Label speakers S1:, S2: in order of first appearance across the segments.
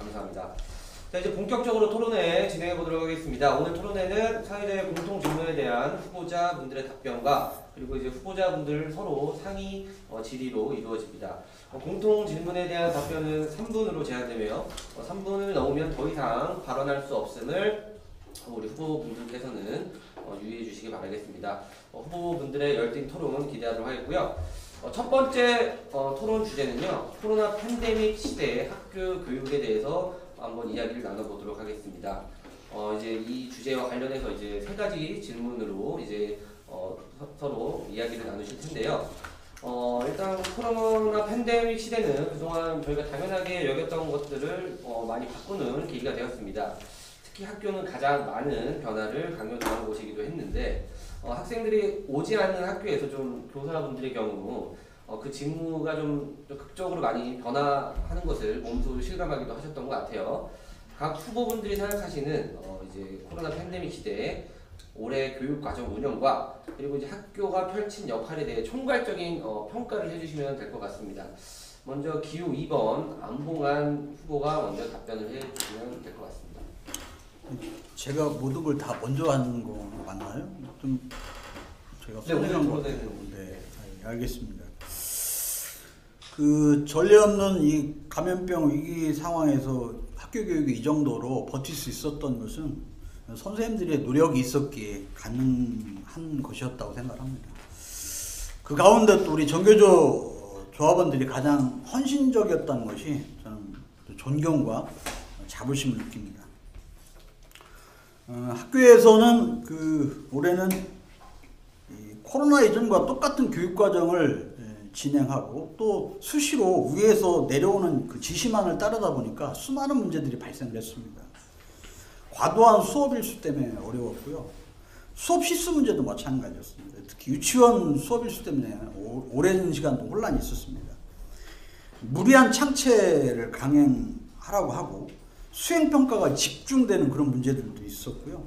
S1: 감사합니다. 자, 이제 본격적으로 토론회 진행해 보도록 하겠습니다. 오늘 토론회는 사회자의 공통 질문에 대한 후보자분들의 답변과 그리고 이제 후보자분들 서로 상의 질의로 이루어집니다. 공통 질문에 대한 답변은 3분으로 제한되며 3분을 넘으면 더 이상 발언할 수 없음을 우리 후보분들께서는 유의해 주시기 바라겠습니다. 후보분들의 열띤 토론 기대하도록 하겠고요. 첫 번째 토론 주제는요, 코로나 팬데믹 시대의 학교 교육에 대해서 한번 이야기를 나눠보도록 하겠습니다. 이제 이 주제와 관련해서 이제 세 가지 질문으로 이제 서로 이야기를 나누실 텐데요. 일단 코로나 팬데믹 시대는 그동안 저희가 당연하게 여겼던 것들을 많이 바꾸는 계기가 되었습니다. 특히 학교는 가장 많은 변화를 강요당하는 곳이기도 했는데 학생들이 오지 않는 학교에서 좀 교사분들의 경우 그 직무가 좀 극적으로 많이 변화하는 것을 몸소 실감하기도 하셨던 것 같아요. 각 후보분들이 생각하시는 이제 코로나 팬데믹 시대에 올해 교육과정 운영과 그리고 이제 학교가 펼친 역할에 대해 총괄적인 평가를 해주시면 될 것 같습니다. 먼저 기호 2번 안봉환 후보가 먼저 답변을 해주시면 될 것 같습니다.
S2: 제가 모든 걸 다 먼저 하는 거 맞나요? 좀 제가 설명한 거 같아요. 네, 알겠습니다. 그 전례 없는 이 감염병 위기 상황에서 학교 교육이 이 정도로 버틸 수 있었던 것은 선생님들의 노력이 있었기에 가능한 것이었다고 생각합니다. 그 가운데 또 우리 전교조 조합원들이 가장 헌신적이었다는 것이 저는 존경과 자부심을 느낍니다. 학교에서는 그 올해는 코로나 이전과 똑같은 교육 과정을 진행하고 또 수시로 위에서 내려오는 그 지시만을 따르다 보니까 수많은 문제들이 발생을 했습니다. 과도한 수업 일수 때문에 어려웠고요. 수업 실수 문제도 마찬가지였습니다. 특히 유치원 수업 일수 때문에 오랜 시간 혼란이 있었습니다. 무리한 창체를 강행하라고 하고 수행평가가 집중되는 그런 문제들도 있었고요.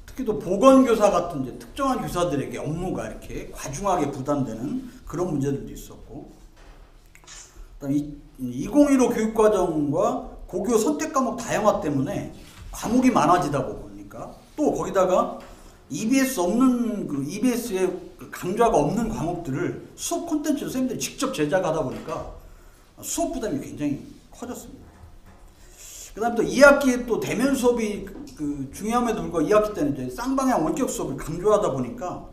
S2: 특히 또 보건교사 같은 이제 특정한 교사들에게 업무가 이렇게 과중하게 부담되는 그런 문제들도 있었고, 그다음 2015 교육과정과 고교 선택 과목 다양화 때문에 과목이 많아지다 보니까 또 거기다가 EBS에 강좌가 없는 과목들을 수업 콘텐츠로 선생님들이 직접 제작하다 보니까 수업 부담이 굉장히 커졌습니다. 그 다음에 또 2학기에 또 대면 수업이 중요함에도 불구하고 2학기 때는 이제 쌍방향 원격 수업을 강조하다 보니까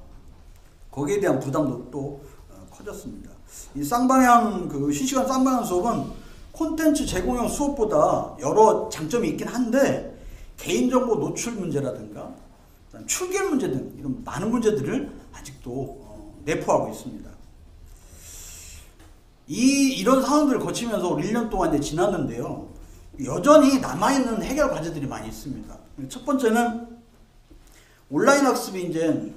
S2: 거기에 대한 부담도 또 커졌습니다. 이 쌍방향, 실시간 쌍방향 수업은 콘텐츠 제공형 수업보다 여러 장점이 있긴 한데 개인정보 노출 문제라든가 출결 문제 등 이런 많은 문제들을 아직도 내포하고 있습니다. 이런 상황들을 거치면서 1년 동안 이제 지났는데요. 여전히 남아있는 해결 과제들이 많이 있습니다. 첫 번째는 온라인 학습이 이제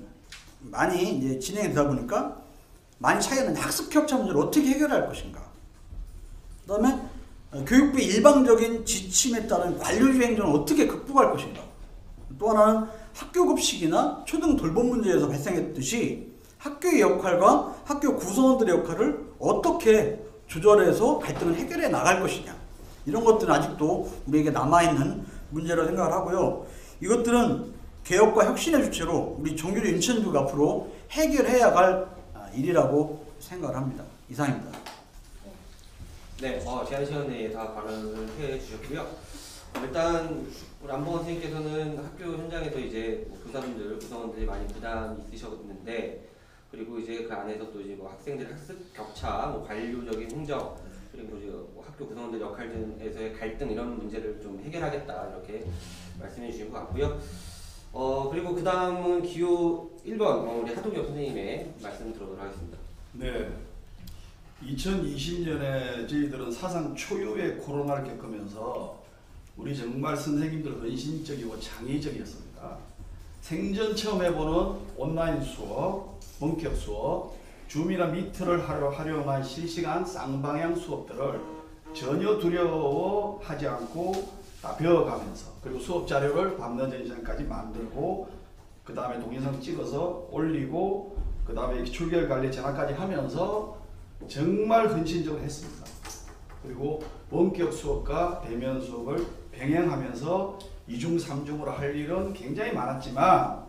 S2: 많이 이제 진행이 되다 보니까 많이 차이가 나는 학습 격차 문제를 어떻게 해결할 것인가. 그 다음에 교육부의 일방적인 지침에 따른 관료주의 행정을 어떻게 극복할 것인가. 또 하나는 학교 급식이나 초등 돌봄 문제에서 발생했듯이 학교의 역할과 학교 구성원들의 역할을 어떻게 조절해서 갈등을 해결해 나갈 것이냐. 이런 것들은 아직도 우리에게 남아있는 문제라고 생각을 하고요. 이것들은 개혁과 혁신의 주체로 우리 전교조 인천교육이 앞으로 해결해야 할 일이라고 생각을 합니다. 이상입니다.
S1: 네, 제한 시간 내에 다 발언을 해주셨고요. 일단 우리 안봉환 선생님께서는 학교 현장에서 이제 교사분들, 구성원들이 많이 부담이 있으셨는데, 그리고 이제 그 안에서 또 이제 학생들의 학습 격차, 관료적인 행정, 그리고 이제 학교 구성원들 역할 등에서의 갈등 이런 문제를 좀 해결하겠다 이렇게 말씀해 주신 것 같고요. 그리고 그 다음은 기호 1번 우리 하동엽 선생님의 말씀 들어보도록 하겠습니다.
S3: 네, 2020년에 저희들은 사상 초유의 코로나를 겪으면서 우리 정말 선생님들 헌신적이고 창의적이었습니다. 생전 처음 해보는 온라인 수업, 원격 수업, 줌이나 미트를 활용한 실시간 쌍방향 수업들을 전혀 두려워하지 않고 다 배워가면서, 그리고 수업 자료를 밤늦은 시간까지 만들고 그 다음에 동영상 찍어서 올리고 그 다음에 출결 관리 전화까지 하면서 정말 헌신적으로 했습니다. 그리고 원격 수업과 대면 수업을 병행하면서 2중 3중으로 할 일은 굉장히 많았지만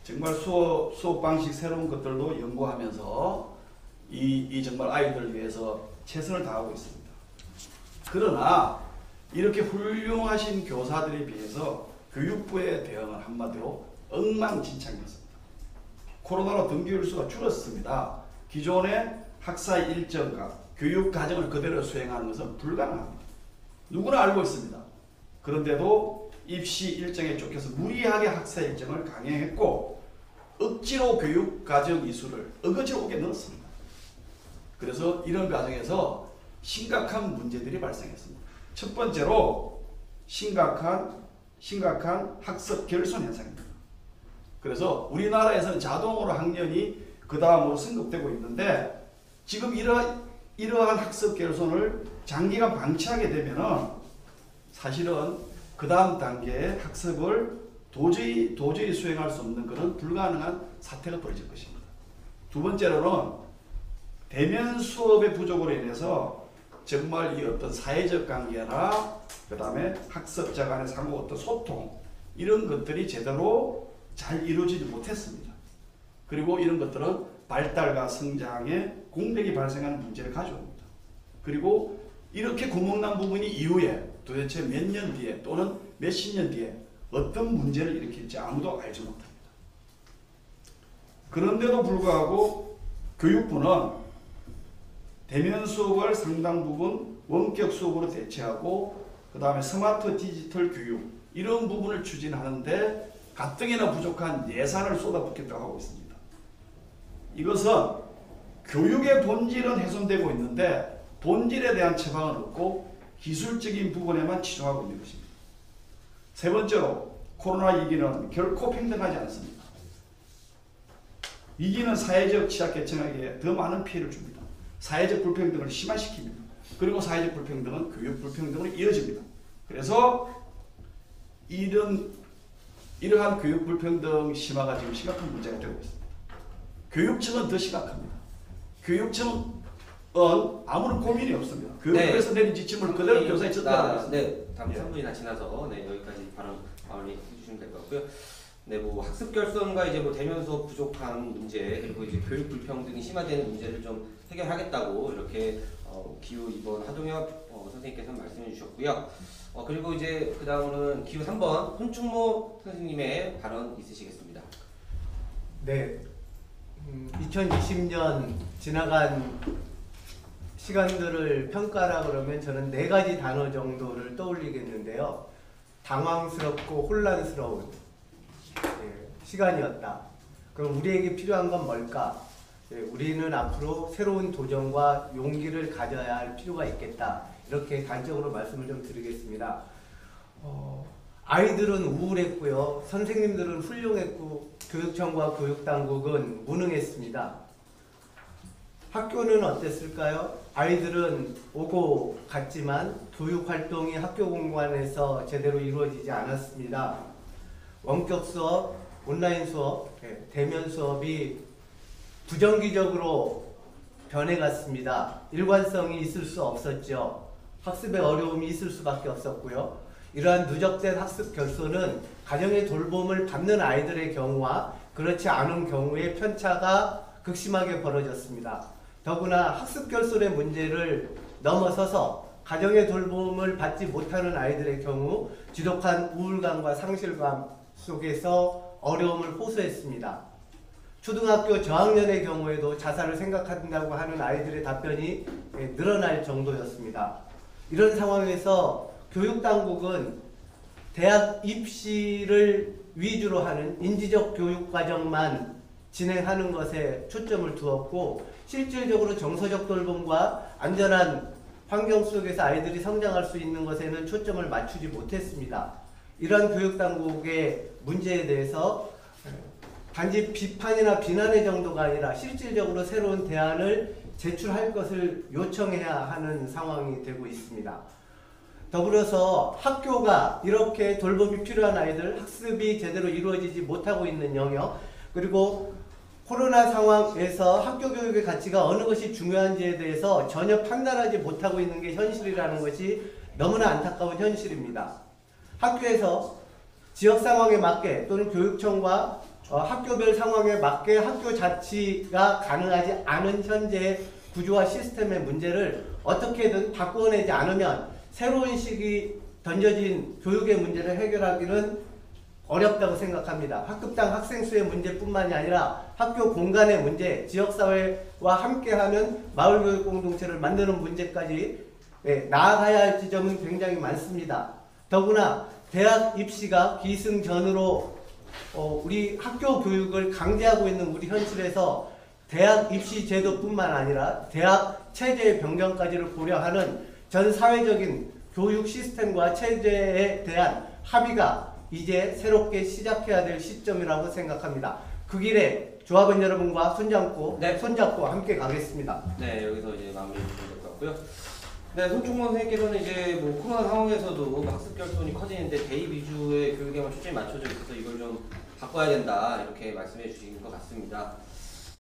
S3: 정말 수업 방식 새로운 것들도 연구하면서 이 정말 아이들을 위해서 최선을 다하고 있습니다. 그러나 이렇게 훌륭하신 교사들에 비해서 교육부의 대응은 한마디로 엉망진창이었습니다. 코로나로 등교일 수가 줄었습니다. 기존의 학사 일정과 교육 과정을 그대로 수행하는 것은 불가능합니다. 누구나 알고 있습니다. 그런데도 입시 일정에 쫓겨서 무리하게 학사 일정을 강행했고 억지로 교육 과정 이수를 어거지로 오게 넣었습니다. 그래서 이런 과정에서 심각한 문제들이 발생했습니다. 첫 번째로 심각한 학습 결손 현상입니다. 그래서 우리나라에서는 자동으로 학년이 그 다음으로 승급되고 있는데 지금 이러한 학습 결손을 장기간 방치하게 되면은 사실은 그 다음 단계의 학습을 도저히 수행할 수 없는 그런 불가능한 사태가 벌어질 것입니다. 두 번째로는 대면 수업의 부족으로 인해서 정말 이 어떤 사회적 관계나 그 다음에 학습자 간의 상호 어떤 소통 이런 것들이 제대로 잘 이루어지지 못했습니다. 그리고 이런 것들은 발달과 성장에 공백이 발생하는 문제를 가져옵니다. 그리고 이렇게 구멍난 부분이 이후에 도대체 몇 년 뒤에 또는 몇십 년 뒤에 어떤 문제를 일으킬지 아무도 알지 못합니다. 그런데도 불구하고 교육부는 대면 수업을 상당 부분 원격 수업으로 대체하고 그 다음에 스마트 디지털 교육 이런 부분을 추진하는데 가뜩이나 부족한 예산을 쏟아붓겠다고 하고 있습니다. 이것은 교육의 본질은 훼손되고 있는데 본질에 대한 처방은 없고 기술적인 부분에만 치중하고 있는 것입니다. 세 번째로 코로나 위기는 결코 평등하지 않습니다. 위기는 사회적 취약계층에게 더 많은 피해를 줍니다. 사회적 불평등을 심화시킵니다. 그리고 사회적 불평등은 교육 불평등으로 이어집니다. 그래서 이러한 교육 불평등 심화가 지금 심각한 문제가 되고 있습니다. 교육청은 더 심각합니다. 교육청은 아무런 고민이 없습니다. 교육부에서 내린 지침을 그대로 교사에 전달하고 있습니다.
S1: 네, 다음 3분이나 지나서 여기까지 발언 마무리해주시면 될 것 같고요. 네, 뭐 학습 결손과 이제 뭐 대면 수업 부족한 문제 그리고 이제 교육 불평등이 심화되는 문제를 좀 해결하겠다고 이렇게 기후 2번 하동엽 선생님께서 말씀해 주셨고요. 그리고 이제 그 다음으로는 기후 3번 손충모 선생님의 발언 있으시겠습니다.
S4: 네, 2020년 지나간 시간들을 평가라 그러면 저는 4가지 단어 정도를 떠올리겠는데요. 당황스럽고 혼란스러운 시간이었다. 그럼 우리에게 필요한 건 뭘까? 우리는 앞으로 새로운 도전과 용기를 가져야 할 필요가 있겠다. 이렇게 단적으로 말씀을 좀 드리겠습니다. 아이들은 우울했고요. 선생님들은 훌륭했고 교육청과 교육당국은 무능했습니다. 학교는 어땠을까요? 아이들은 오고 갔지만 교육활동이 학교 공간에서 제대로 이루어지지 않았습니다. 원격 수업, 온라인 수업, 대면 수업이 부정기적으로 변해갔습니다. 일관성이 있을 수 없었죠. 학습에 어려움이 있을 수밖에 없었고요. 이러한 누적된 학습 결손은 가정의 돌봄을 받는 아이들의 경우와 그렇지 않은 경우의 편차가 극심하게 벌어졌습니다. 더구나 학습 결손의 문제를 넘어서서 가정의 돌봄을 받지 못하는 아이들의 경우 지독한 우울감과 상실감 속에서 어려움을 호소했습니다. 초등학교 저학년의 경우에도 자살을 생각한다고 하는 아이들의 답변이 늘어날 정도였습니다. 이런 상황에서 교육당국은 대학 입시를 위주로 하는 인지적 교육과정만 진행하는 것에 초점을 두었고 실질적으로 정서적 돌봄과 안전한 환경 속에서 아이들이 성장할 수 있는 것에는 초점을 맞추지 못했습니다. 이러한 교육당국의 문제에 대해서 단지 비판이나 비난의 정도가 아니라 실질적으로 새로운 대안을 제출할 것을 요청해야 하는 상황이 되고 있습니다. 더불어서 학교가 이렇게 돌봄이 필요한 아이들, 학습이 제대로 이루어지지 못하고 있는 영역, 그리고 코로나 상황에서 학교 교육의 가치가 어느 것이 중요한지에 대해서 전혀 판단하지 못하고 있는 게 현실이라는 것이 너무나 안타까운 현실입니다. 학교에서 지역 상황에 맞게 또는 교육청과 학교별 상황에 맞게 학교 자치가 가능하지 않은 현재의 구조와 시스템의 문제를 어떻게든 바꾸어내지 않으면 새로운 시기 던져진 교육의 문제를 해결하기는 어렵다고 생각합니다. 학급당 학생 수의 문제뿐만이 아니라 학교 공간의 문제, 지역사회와 함께하는 마을교육 공동체를 만드는 문제까지 나아가야 할 지점은 굉장히 많습니다. 더구나 대학 입시가 기승전으로 우리 학교 교육을 강제하고 있는 우리 현실에서 대학 입시 제도뿐만 아니라 대학 체제의 변경까지를 고려하는 전 사회적인 교육 시스템과 체제에 대한 합의가 이제 새롭게 시작해야 될 시점이라고 생각합니다. 그 길에 조합원 여러분과 손잡고 함께 가겠습니다.
S1: 네, 여기서 이제 마무리 주시면 될 것 같고요. 네, 손충범 선생님께서는 이제 뭐 코로나 상황에서도 학습 결손이 커지는데 대입 위주의 교육에만 초점이 맞춰져 있어서 이걸 좀 바꿔야 된다 이렇게 말씀해 주신 것 같습니다.